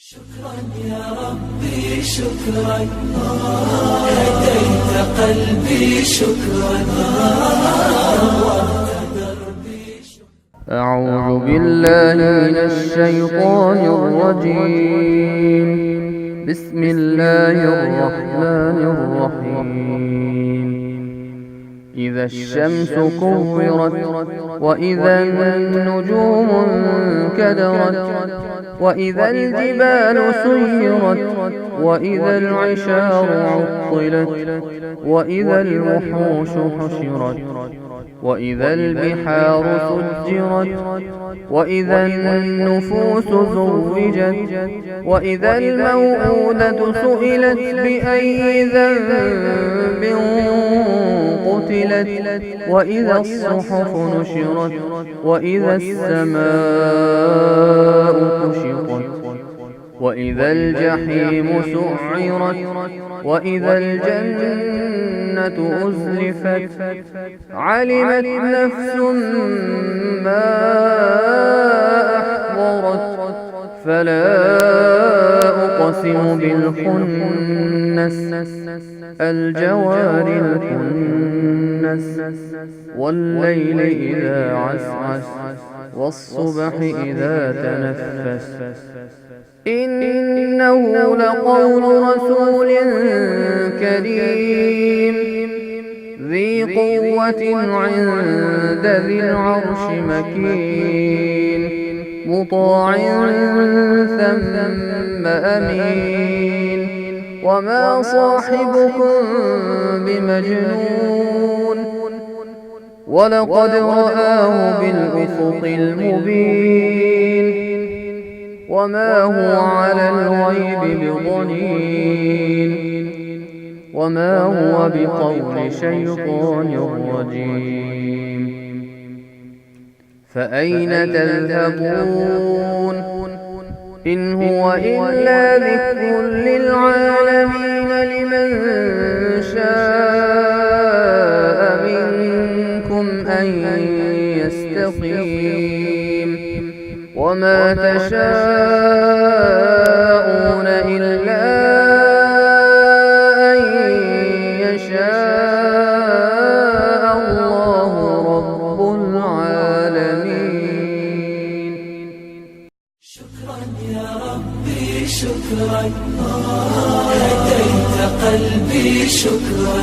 شكرا يا ربي شكرا، هديت قلبي شكرا، نورت دربي شكرا. أعوذ بالله من الشيطان الرجيم. بسم الله الرحمن الرحيم. إذا الشمس كورت وإذا النجوم انكدرت وإذا الجبال سيرت وإذا العشار عطلت وإذا الوحوش حشرت وإذا البحار سجرت وإذا النفوس زوجت وإذا الموءودة سئلت بأي ذنب قتلت وإذا الصحف نشرت وإذا السماء كشطت وإذا الجحيم سعرت وإذا الجنة أزلفت علمت نفس ما أحضرت فلا أقسم بالخنس الجوار الكنس والليل إذا عسعس والصبح إذا تنفس إنه لقول رسول كريم ذي قوة عند ذي العرش مكين مطاع ثم أمين وما صاحبكم بمجنون ولقد رآه بالأفق المبين وما هو على الغيب بضنين وما هو بقول شيطان رجيم فأين تذهبون إن هو إلا ذكر للعالمين لمن شاء منكم أن يستقيم وما تشاءون إلا أن يشاء الله رب العالمين. شكرا يا ربي شكرا، هديت قلبي شكرا.